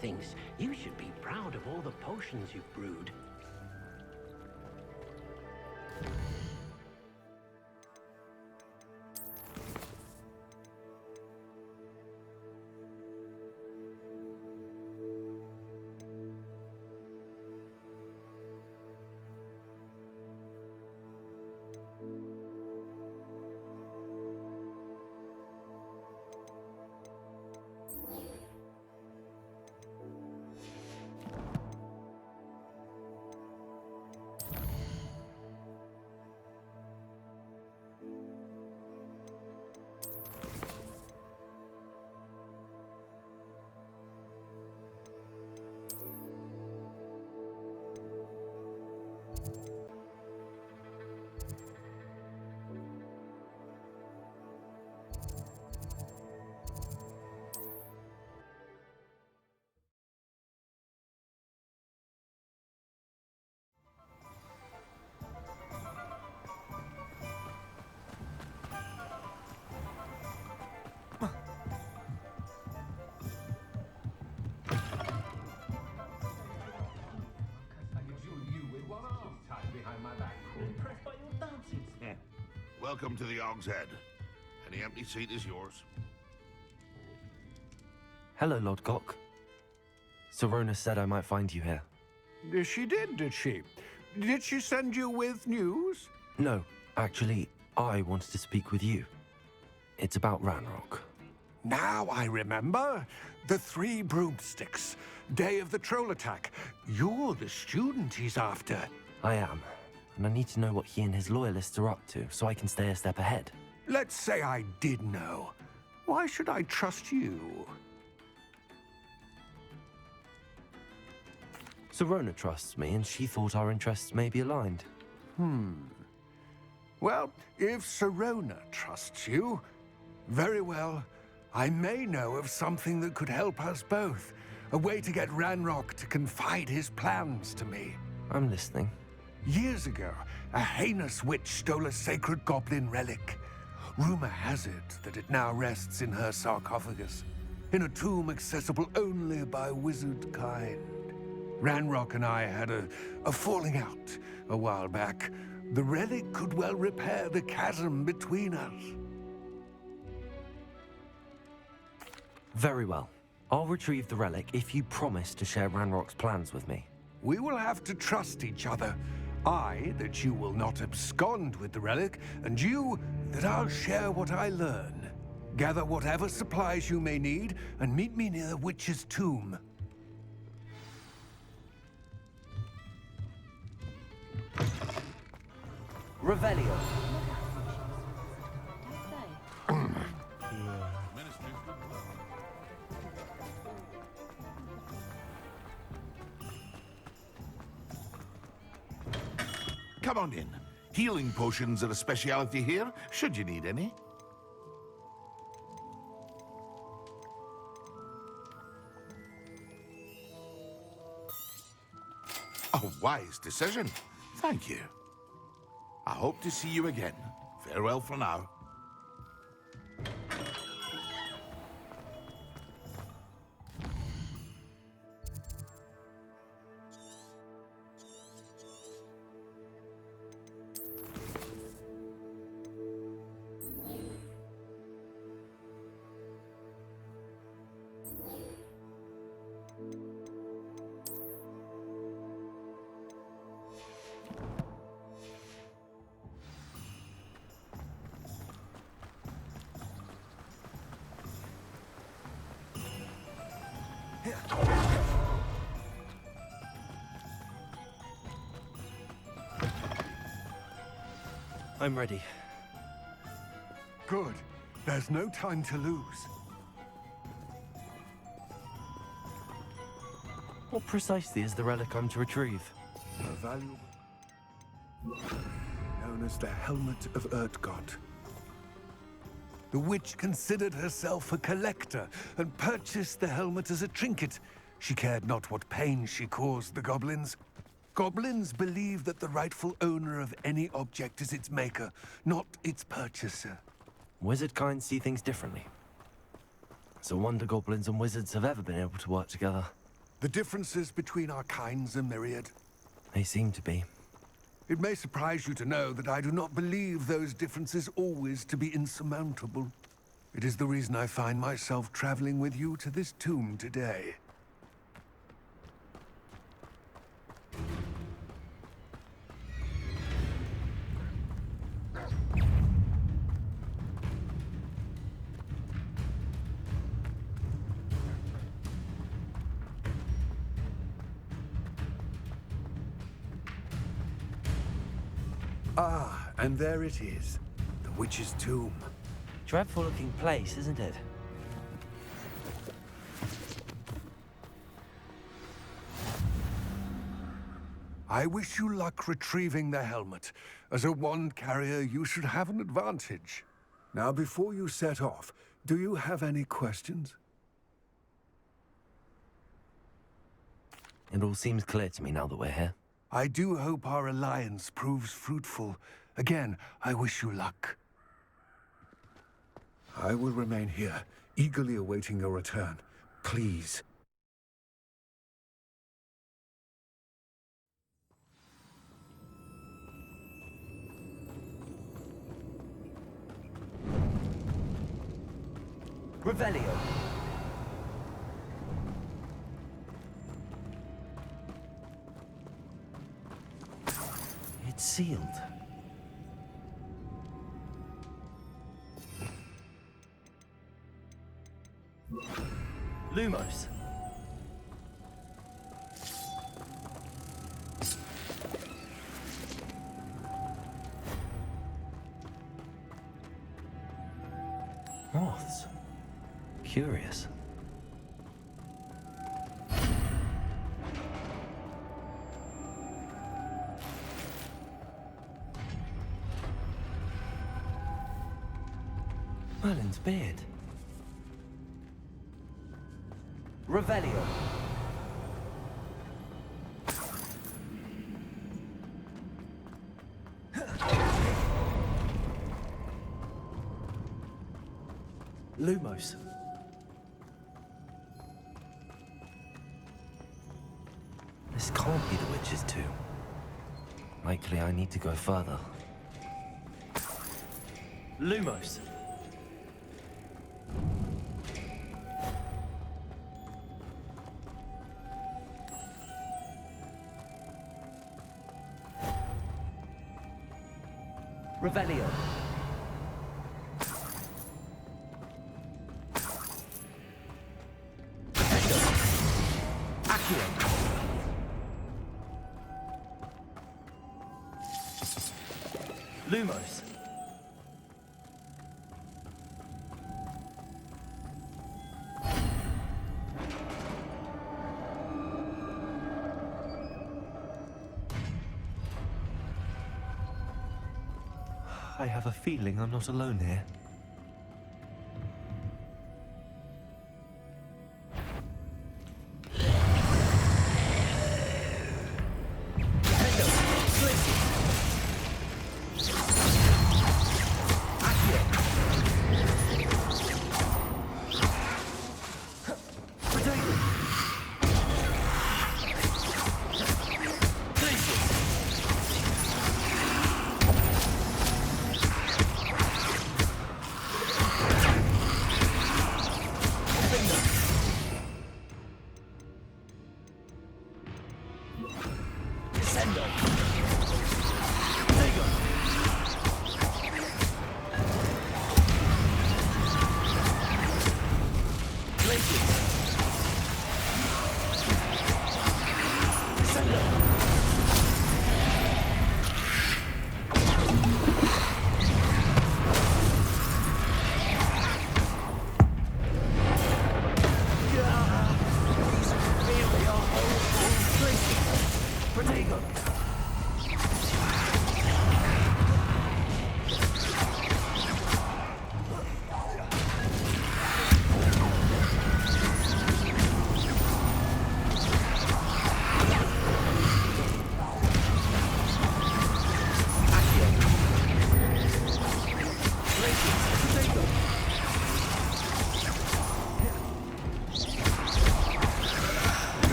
thinks you should be proud of all the potions you've brewed. Welcome to the Hogshead. Any empty seat is yours. Hello, Lord Gok. Sirona said I might find you here. She did she? Did she send you with news? No, actually, I wanted to speak with you. It's about Ranrock. Now I remember. The 3 broomsticks. Day of the troll attack. You're the student he's after. I am, and I need to know what he and his loyalists are up to so I can stay a step ahead. Let's say I did know. Why should I trust you? Sirona trusts me, and she thought our interests may be aligned. Well, if Sirona trusts you, very well. I may know of something that could help us both. A way to get Ranrock to confide his plans to me. I'm listening. Years ago, a heinous witch stole a sacred goblin relic. Rumor has it that it now rests in her sarcophagus, in a tomb accessible only by wizard kind. Ranrock and I had a falling out a while back. The relic could well repair the chasm between us. Very well. I'll retrieve the relic if you promise to share Ranrock's plans with me. We will have to trust each other. I, that you will not abscond with the relic, and you, that I'll share what I learn. Gather whatever supplies you may need, and meet me near the witch's tomb. Revelio. Come on in. Healing potions are a speciality here, should you need any. A wise decision. Thank you. I hope to see you again. Farewell for now. I'm ready. Good. There's no time to lose. What precisely is the relic I'm to retrieve? A valuable... known as the Helmet of Erdgod. The witch considered herself a collector and purchased the helmet as a trinket. She cared not what pain she caused the goblins. Goblins believe that the rightful owner of any object is its maker, not its purchaser. Wizard kind see things differently. It's a wonder goblins and wizards have ever been able to work together. The differences between our kinds are myriad. They seem to be. It may surprise you to know that I do not believe those differences always to be insurmountable. It is the reason I find myself traveling with you to this tomb today. Ah, and there it is. The witch's tomb. Dreadful looking place, isn't it? I wish you luck retrieving the helmet. As a wand carrier, you should have an advantage. Now, before you set off, do you have any questions? It all seems clear to me now that we're here. I do hope our alliance proves fruitful. Again, I wish you luck. I will remain here, eagerly awaiting your return. Please. Revelio. It's sealed. Lumos. Moths. Curious. Merlin's beard. Revelio. Lumos. This can't be the witch's tomb. Likely I need to go further. Lumos. Revelio. Accio. Lumos. I have a feeling I'm not alone here.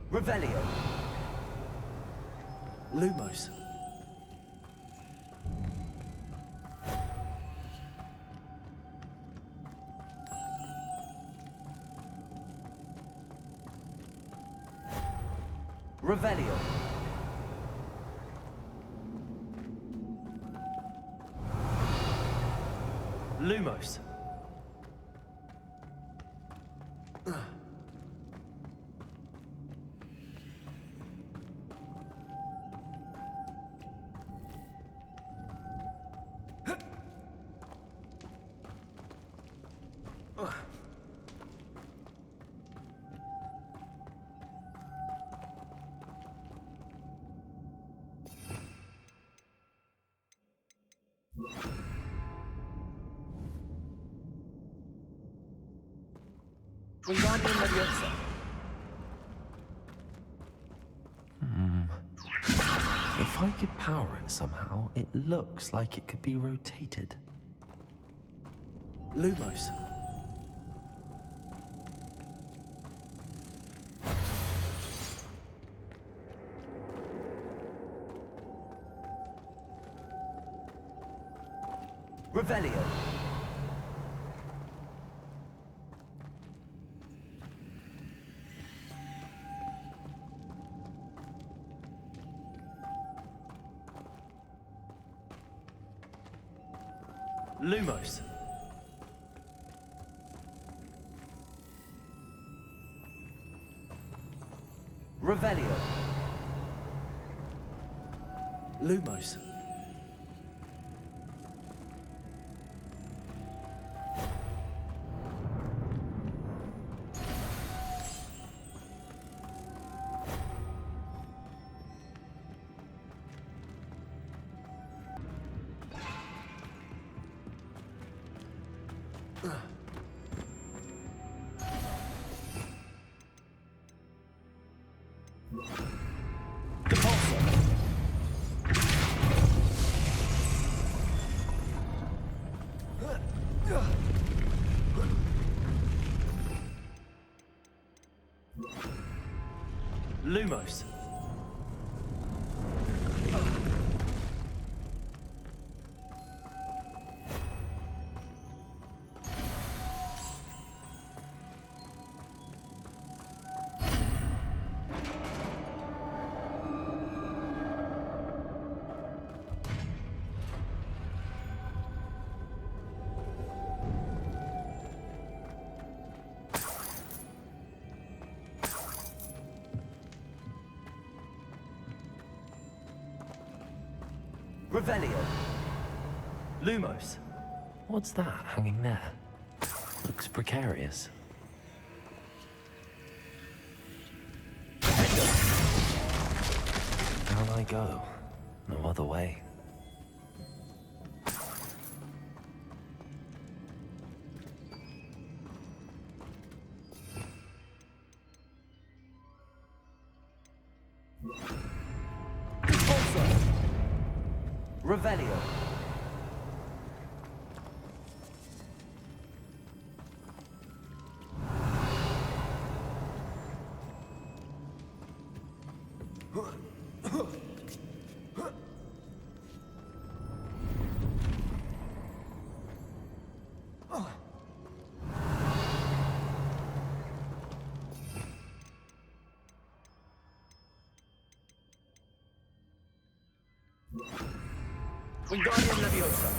Revelio. Lumos. Revelio. Lumos. Wingardium Leviosa. If I could power it somehow, it looks like it could be rotated. Lumos. Revelio. Lumos. Revelio. Lumos. Lumos. Revelio. Lumos. What's that hanging there? Looks precarious. Down I go. No other way. Revelio. Wingardium Leviosa.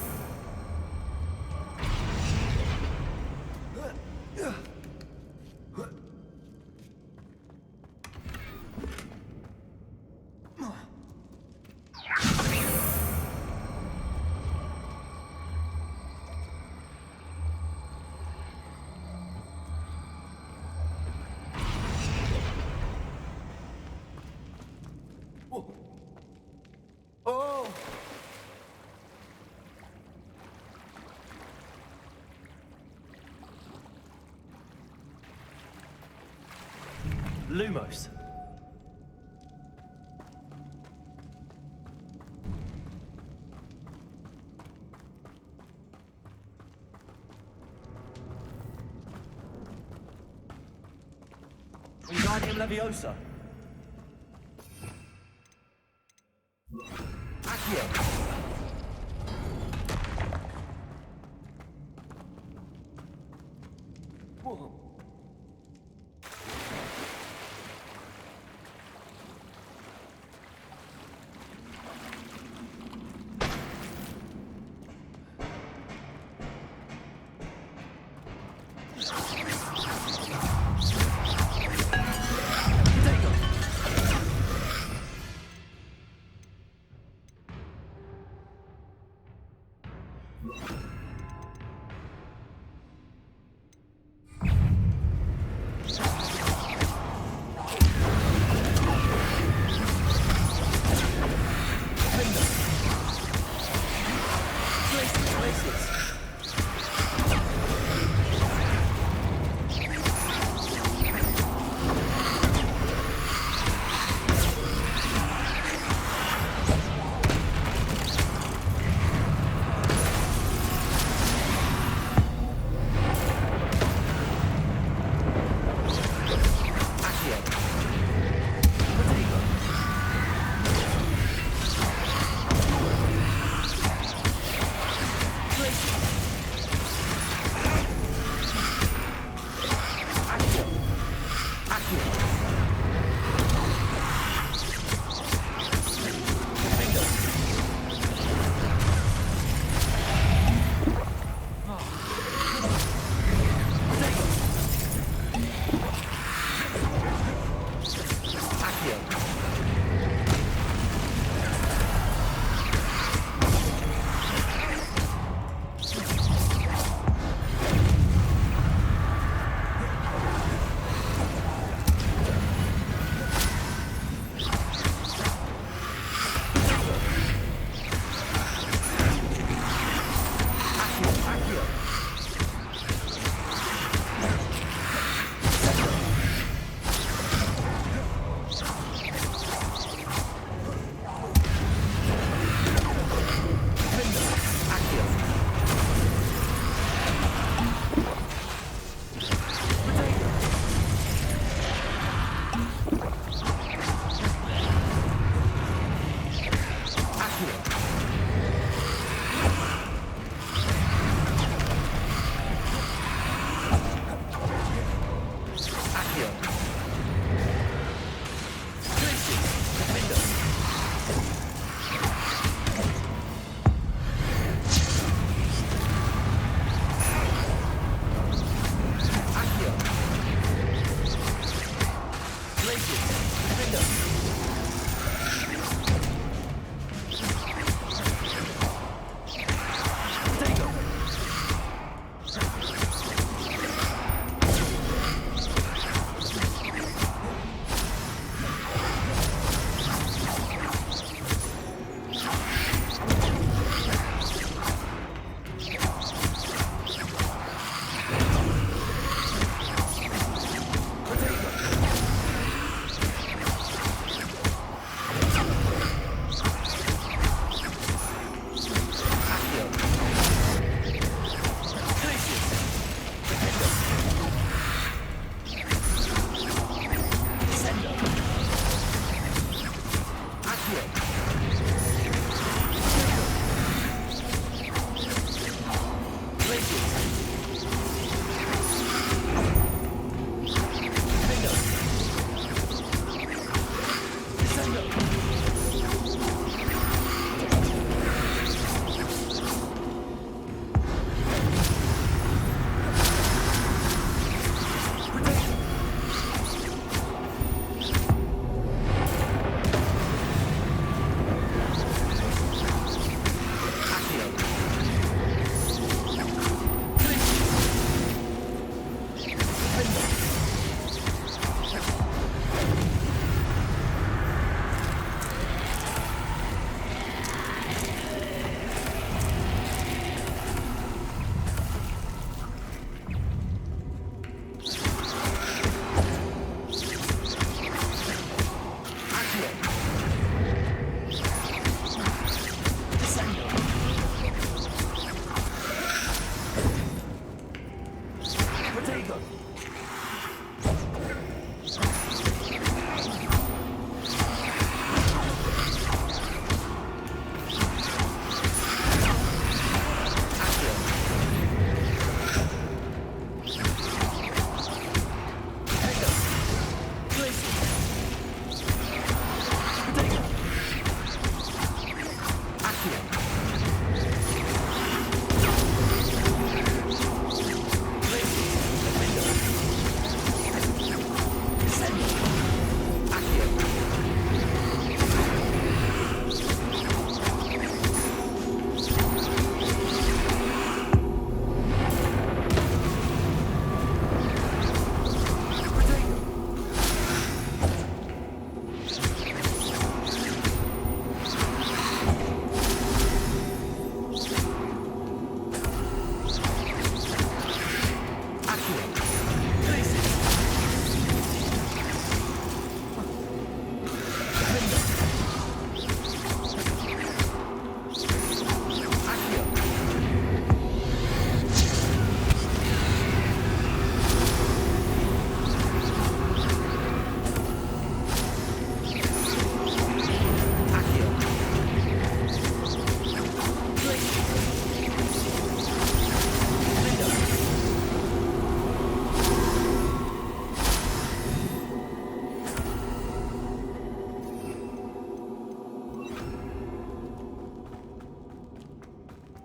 Oh! Lumos. Wingardium Leviosa.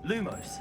Lumos.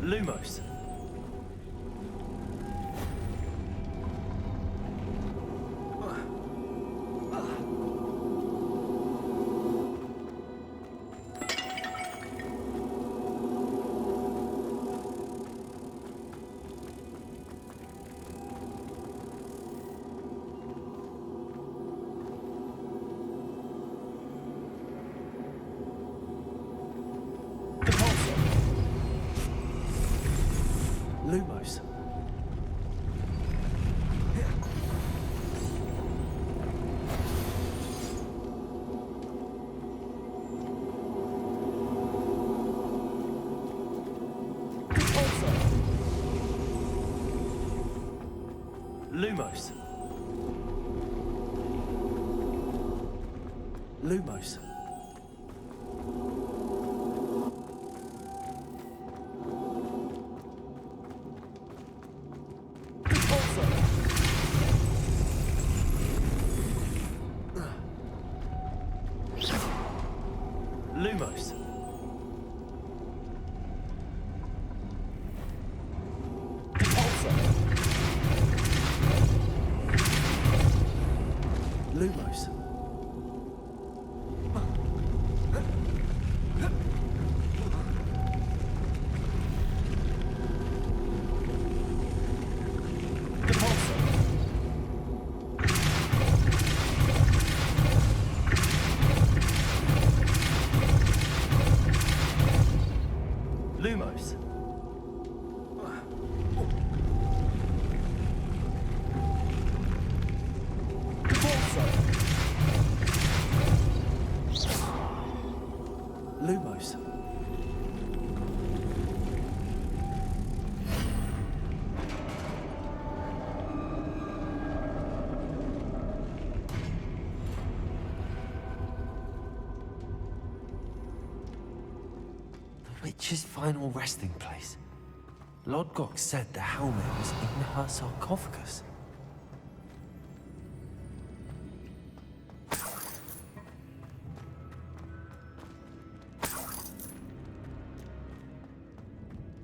Lumos. Lumos. Lumos. Lumos. Lumos. Lumos. Lumos. Lumos. The witch's final resting place. Lodgok said the helmet was in her sarcophagus.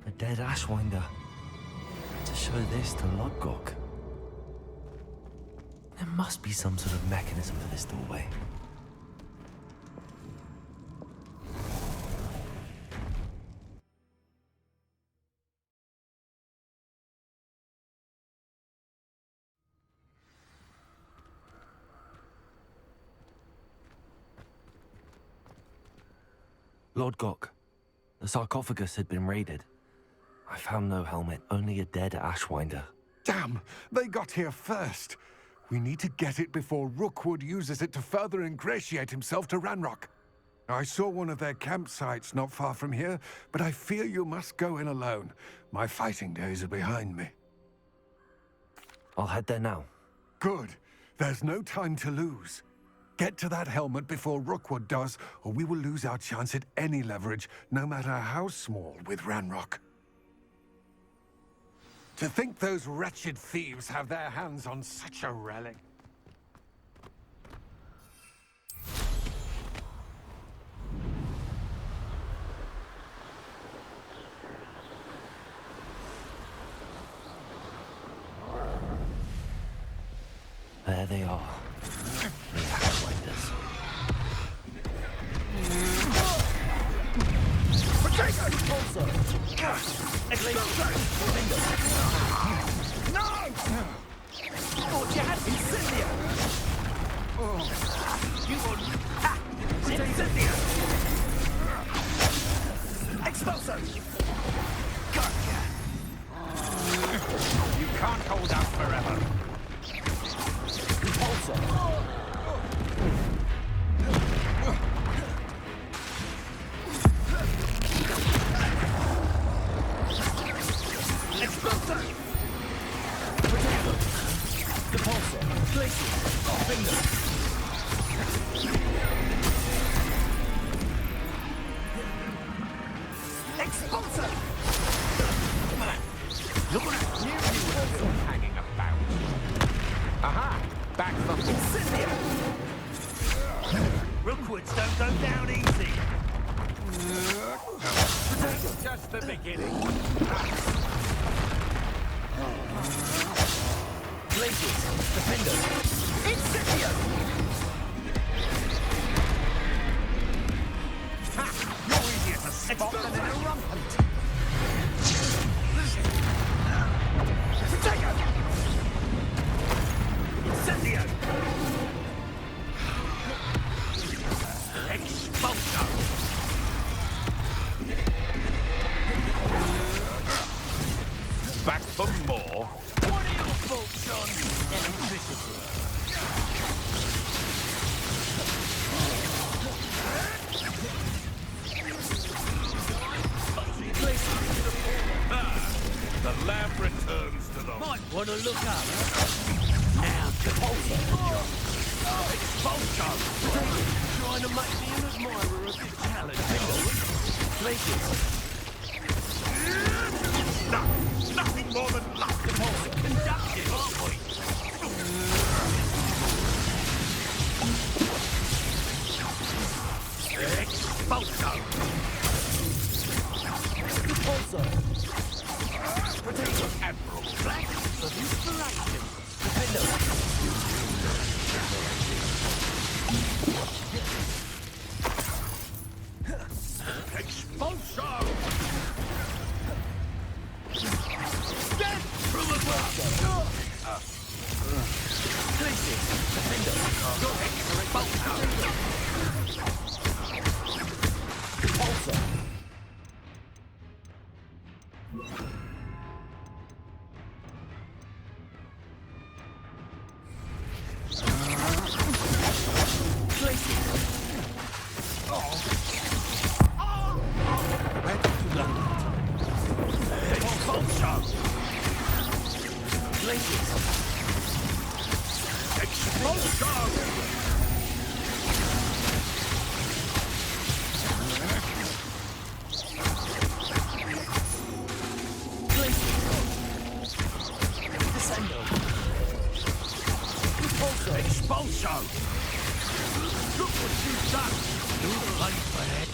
A dead Ashwinder. To show this to Lodgok. There must be some sort of mechanism for this doorway. Lodgok, the sarcophagus had been raided. I found no helmet, only a dead Ashwinder. Damn! They got here first. We need to get it before Rookwood uses it to further ingratiate himself to Ranrock. I saw one of their campsites not far from here, but I fear you must go in alone. My fighting days are behind me. I'll head there now. Good. There's no time to lose. Get to that helmet before Rookwood does, or we will lose our chance at any leverage, no matter how small, with Ranrock. To think those wretched thieves have their hands on such a relic. There they are. The Ashwinders. No! Thought you had Incendia! You wouldn't. Ha! Incendia! Expulso! Gotcha! You can't hold out forever. Repulsor! Depulsor. Glacius. Finger. Expulsor! Come on. Look what I knew you were still hanging about. Aha! Back from Incendia! Rookwoods don't go down easy. Just the beginning. Glacius, Defender, Incendio! Ha! You're easier to spot than in a rampant. Protego! Incendio! Expulso! Back for more? What are your thoughts on electricity? The lab returns to the... Might want to look up. Now, Depulsor. Expulso! Trying to make me an admirer of your talent. Glacius. No, nothing more than luck. Conductive, aren't we? Expulso! Depulso! Potato Admiral Black of Inspiration! Defender! Expulso! Death through a glass! Glacius! Defender! Go Expulso! Depulso! Expulso! Look what you've done! Too late for that.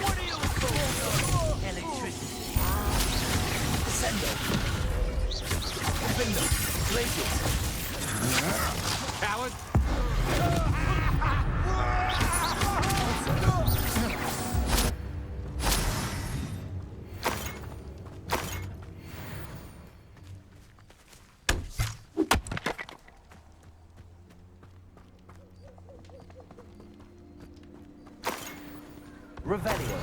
What are your thoughts on electricity? Descendo. Finger. Glacius. Coward. Revelio.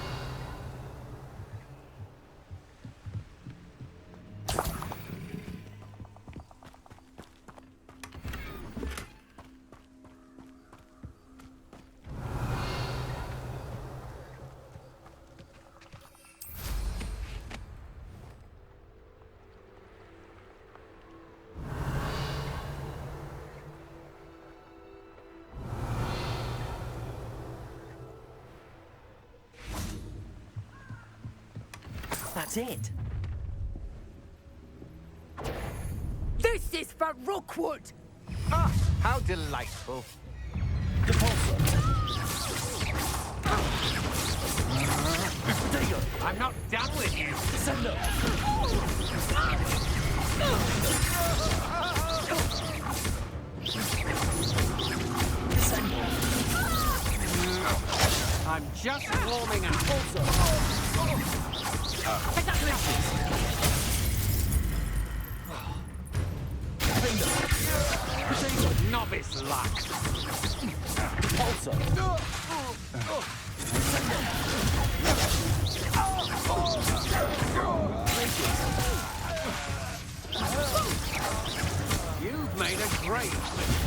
That's it. This is for Rookwood! Ah, how delightful. Depulsor. I'm not done with you. Descendo. Descendo. I'm just warming up. Take that Glacius. Novice luck. Depulsor. You've made a great mistake.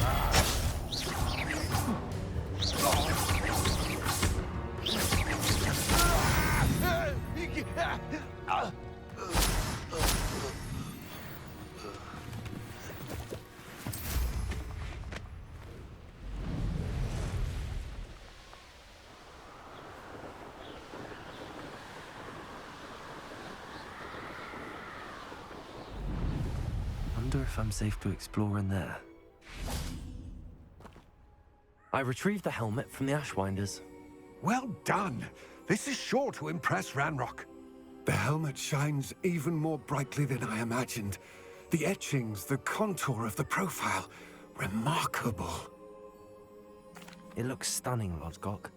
if I'm safe to explore in there. I retrieved the helmet from the Ashwinders. Well done. This is sure to impress Ranrock. The helmet shines even more brightly than I imagined. The etchings, the contour of the profile, remarkable. It looks stunning, Lodgok.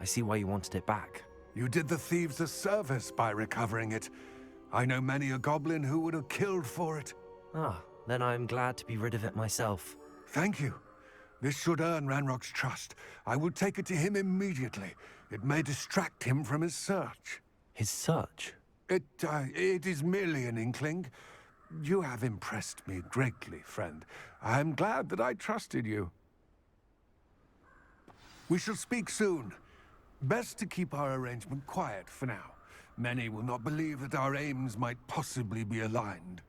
I see why you wanted it back. You did the thieves a service by recovering it. I know many a goblin who would have killed for it. Ah, then I'm glad to be rid of it myself. Thank you. This should earn Ranrock's trust. I will take it to him immediately. It may distract him from his search. His search? It is merely an inkling. You have impressed me greatly, friend. I am glad that I trusted you. We shall speak soon. Best to keep our arrangement quiet for now. Many will not believe that our aims might possibly be aligned.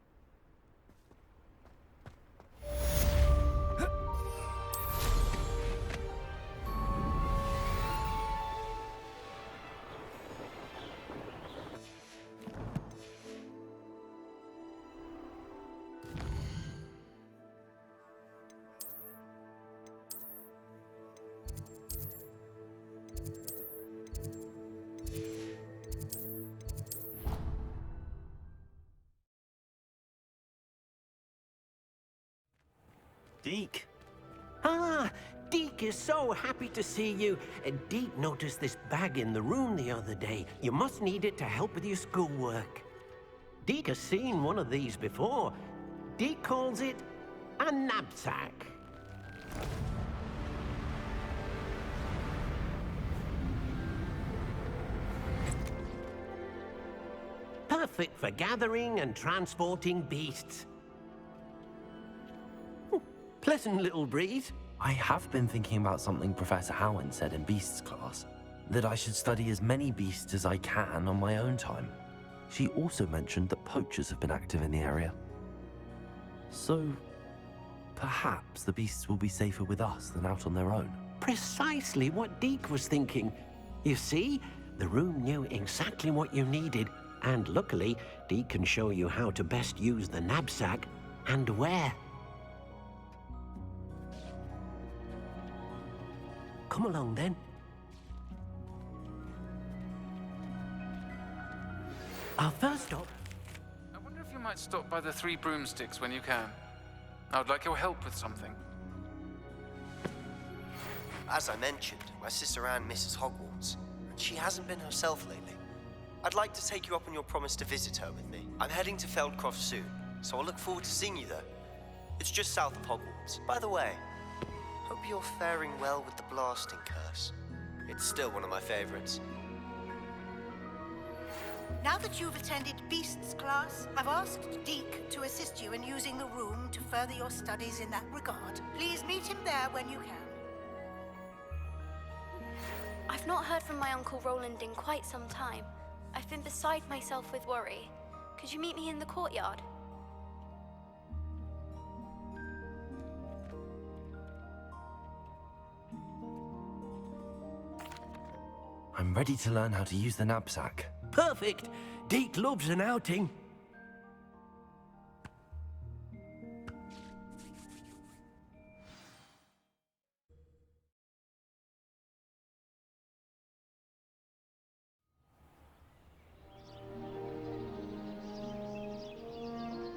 Deke. Ah, Deke is so happy to see you. Deke noticed this bag in the room the other day. You must need it to help with your schoolwork. Deke has seen one of these before. Deke calls it a knapsack. Perfect for gathering and transporting beasts. Pleasant little breeze. I have been thinking about something Professor Howin said in Beasts class. That I should study as many beasts as I can on my own time. She also mentioned that poachers have been active in the area. So, perhaps the beasts will be safer with us than out on their own. Precisely what Deke was thinking. You see, the room knew exactly what you needed, and luckily, Deke can show you how to best use the knapsack and where. Come along, then. Our first stop. I wonder if you might stop by the Three Broomsticks when you can. I would like your help with something. As I mentioned, my sister Anne misses Hogwarts, and she hasn't been herself lately. I'd like to take you up on your promise to visit her with me. I'm heading to Feldcroft soon, so I'll look forward to seeing you there. It's just south of Hogwarts. By the way, hope you're faring well with the blasting curse. It's still one of my favorites. Now that you've attended Beasts class, I've asked Deke to assist you in using the room to further your studies in that regard. Please meet him there when you can. I've not heard from my Uncle Roland in quite some time. I've been beside myself with worry. Could you meet me in the courtyard? I'm ready to learn how to use the knapsack. Perfect. Deke loves an outing.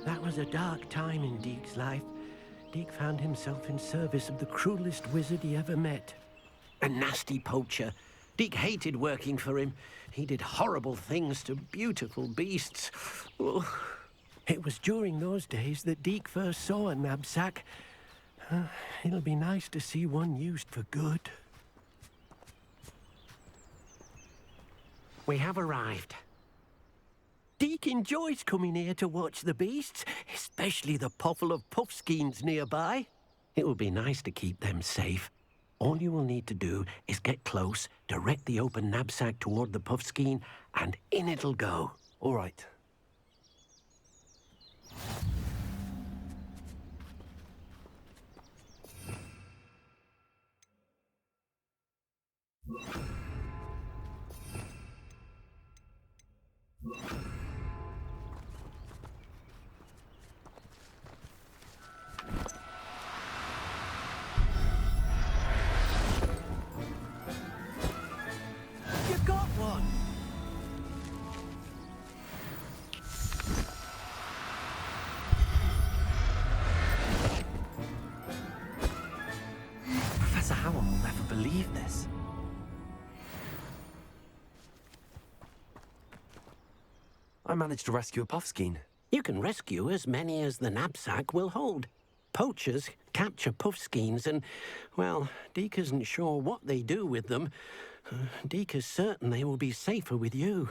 That was a dark time in Deke's life. Deke found himself in service of the cruelest wizard he ever met. A nasty poacher. Deke hated working for him. He did horrible things to beautiful beasts. Oh. It was during those days that Deke first saw a knapsack. It'll be nice to see one used for good. We have arrived. Deke enjoys coming here to watch the beasts, especially the potful of puffskeins nearby. It will be nice to keep them safe. All you will need to do is get close, direct the open knapsack toward the puffskein, and in it'll go. All right. I managed to rescue a puffskein. You can rescue as many as the knapsack will hold. Poachers capture puffskeins and, well, Deke isn't sure what they do with them. Deke is certain they will be safer with you.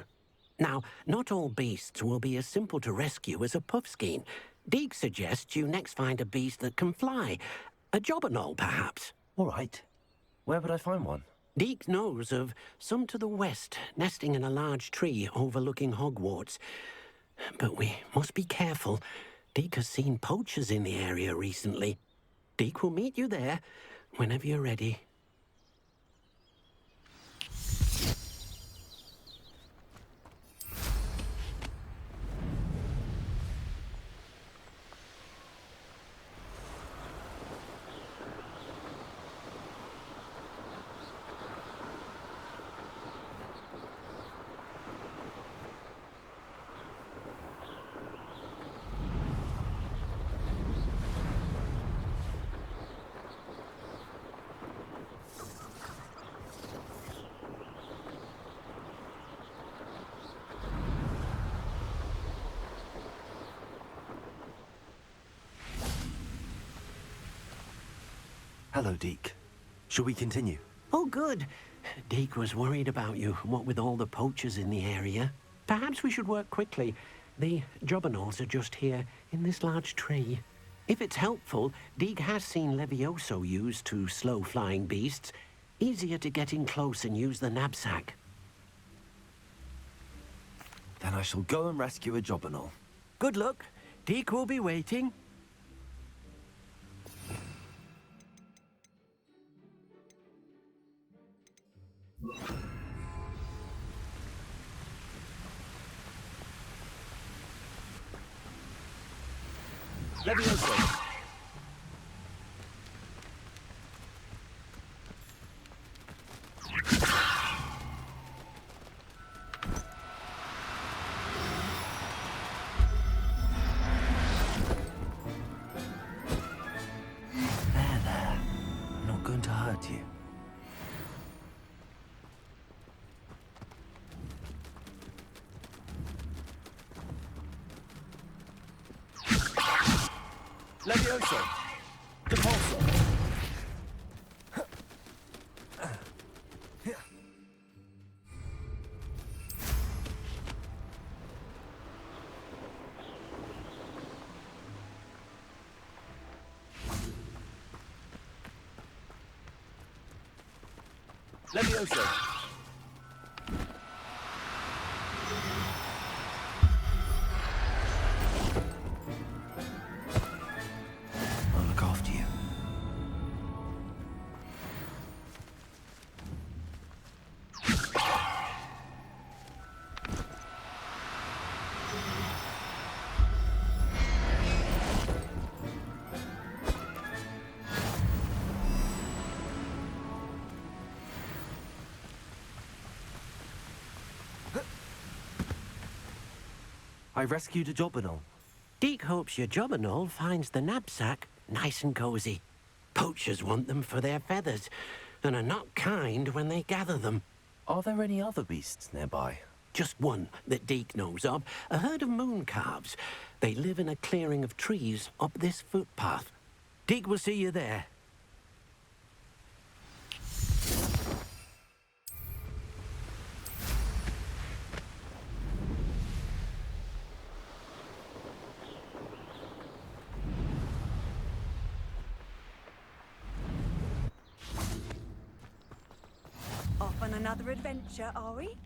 Now, not all beasts will be as simple to rescue as a puffskein. Deke suggests you next find a beast that can fly. A jobberknoll, perhaps. All right. Where would I find one? Deke knows of some to the west, nesting in a large tree overlooking Hogwarts. But we must be careful. Deke has seen poachers in the area recently. Deke will meet you there whenever you're ready. Hello, Deke. Shall we continue? Oh, good. Deke was worried about you, what with all the poachers in the area. Perhaps we should work quickly. The jobberknolls are just here, in this large tree. If it's helpful, Deke has seen Levioso used to slow flying beasts. Easier to get in close and use the knapsack. Then I shall go and rescue a jobberknoll. Good luck. Deke will be waiting. Levioso. There. I'm not going to hurt you. Levioso. Depulso. Levioso. I'll look after you. I rescued a jobberknoll. Deke hopes your jobberknoll finds the knapsack nice and cozy. Poachers want them for their feathers, and are not kind when they gather them. Are there any other beasts nearby? Just one that Deke knows of, a herd of moon calves. They live in a clearing of trees up this footpath. Deke will see you there. Off on another adventure, are we?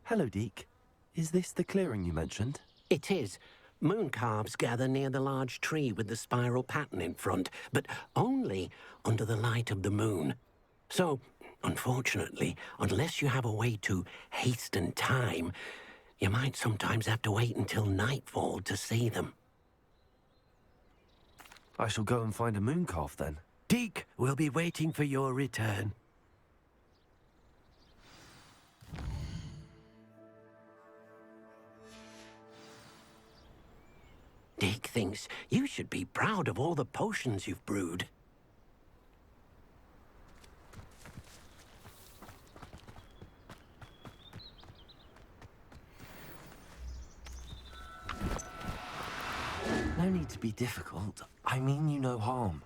Hello, Deke. Is this the clearing you mentioned? It is. Moon calves gather near the large tree with the spiral pattern in front, but only under the light of the moon. So, unfortunately, unless you have a way to hasten time, you might sometimes have to wait until nightfall to see them. I shall go and find a moon calf then. Deke will be waiting for your return. Deke thinks you should be proud of all the potions you've brewed. No need to be difficult. I mean you no harm.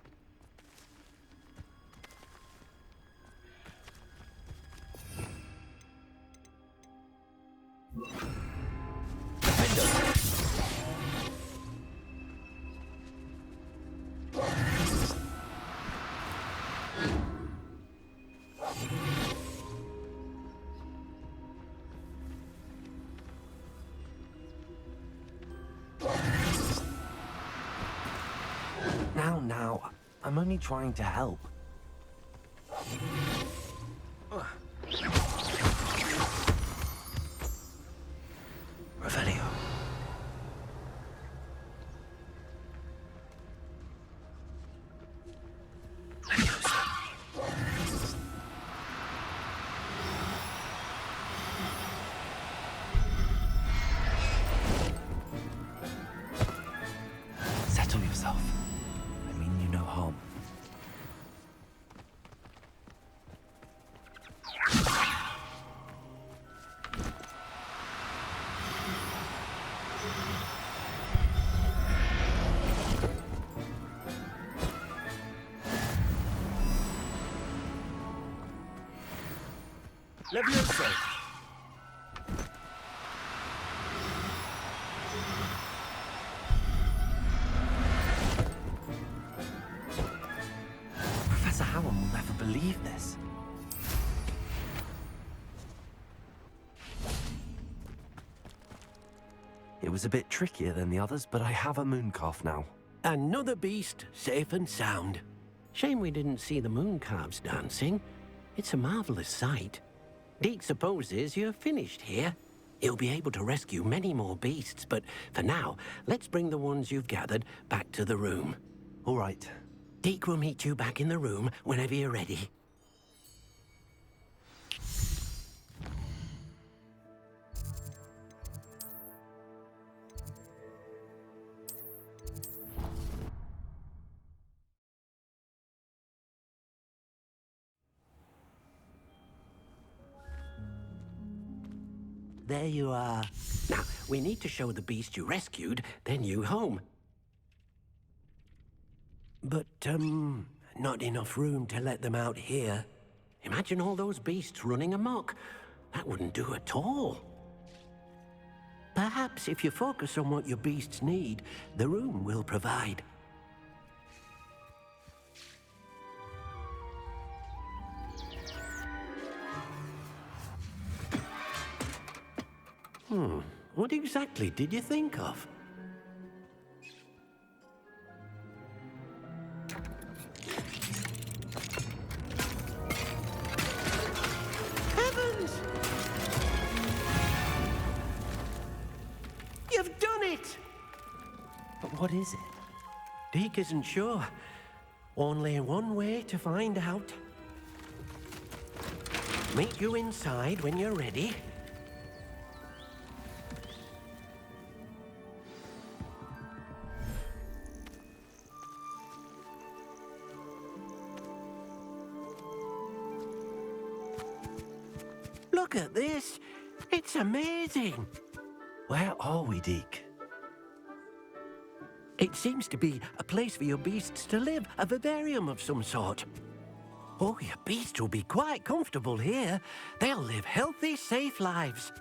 Now, I'm only trying to help. Revelio. Settle yourself. I mean you no harm. Levioso! Professor Howard will never believe this. It was a bit trickier than the others, but I have a moon calf now. Another beast, safe and sound. Shame we didn't see the moon calves dancing. It's a marvelous sight. Deke supposes you're finished here. He'll be able to rescue many more beasts, but for now, let's bring the ones you've gathered back to the room. All right. Deke will meet you back in the room whenever you're ready. There you are. Now, we need to show the beast you rescued their new home. But, not enough room to let them out here. Imagine all those beasts running amok. That wouldn't do at all. Perhaps if you focus on what your beasts need, the room will provide. What exactly did you think of? Heavens! You've done it! But what is it? Deke isn't sure. Only one way to find out. Meet you inside when you're ready. Look at this. It's amazing. Where are we, Deke? It seems to be a place for your beasts to live, a vivarium of some sort. Oh, your beasts will be quite comfortable here. They'll live healthy, safe lives.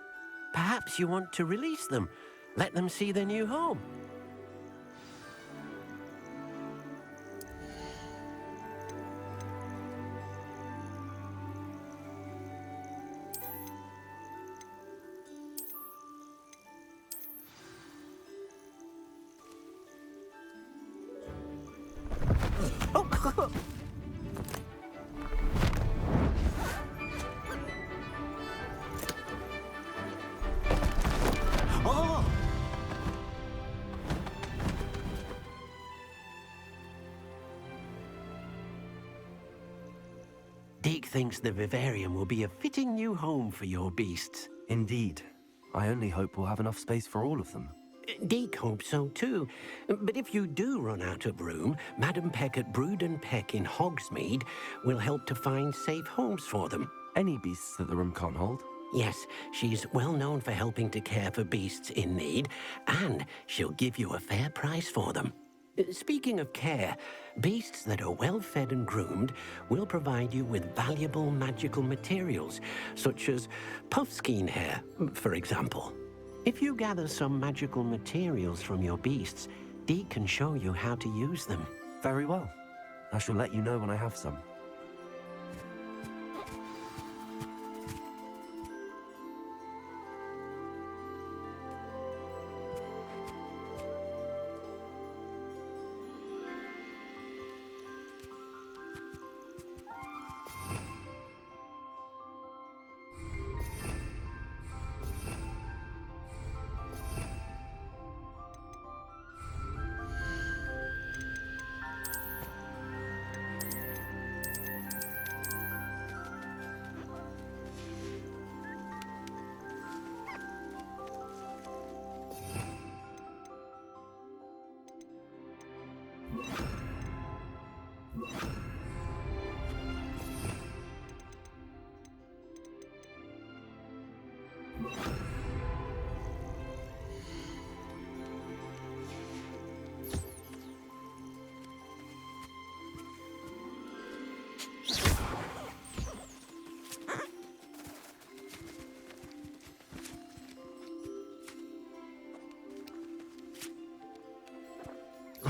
Perhaps you want to release them, let them see their new home. Deke thinks the vivarium will be a fitting new home for your beasts. Indeed. I only hope we'll have enough space for all of them. Deke hopes so too. But if you do run out of room, Madam Peck at Brood and Peck in Hogsmeade will help to find safe homes for them. Any beasts that the room can't hold? Yes, she's well known for helping to care for beasts in need, and she'll give you a fair price for them. Speaking of care, beasts that are well fed and groomed will provide you with valuable magical materials, such as puffskein hair, for example. If you gather some magical materials from your beasts, Deke can show you how to use them. Very well. I shall let you know when I have some.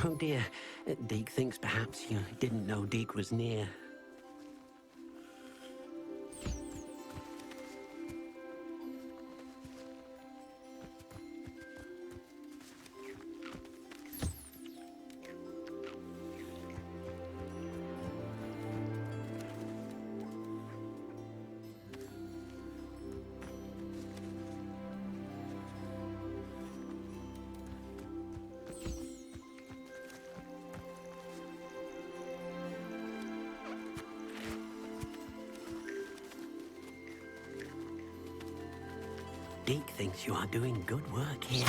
Oh dear, Deke thinks perhaps you didn't know Deke was near. Deke thinks you are doing good work here.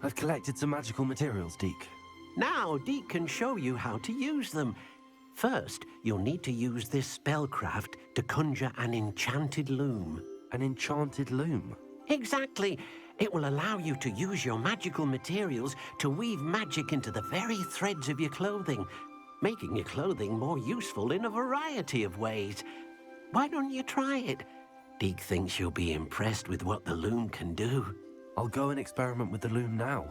I've collected some magical materials, Deke. Now, Deke can show you how to use them. First, you'll need to use this spellcraft to conjure an enchanted loom. An enchanted loom? Exactly. It will allow you to use your magical materials to weave magic into the very threads of your clothing, making your clothing more useful in a variety of ways. Why don't you try it? Deke thinks you'll be impressed with what the loom can do. I'll go and experiment with the loom now.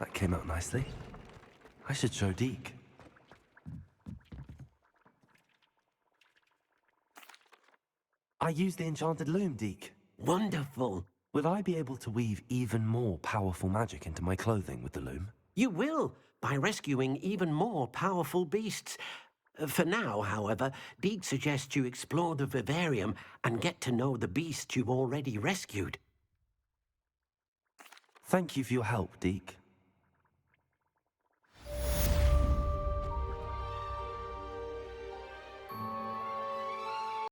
That came out nicely. I should show Deke. I used the enchanted loom, Deke. Wonderful. Will I be able to weave even more powerful magic into my clothing with the loom? You will, by rescuing even more powerful beasts. For now, however, Deke suggests you explore the vivarium and get to know the beasts you've already rescued. Thank you for your help, Deke.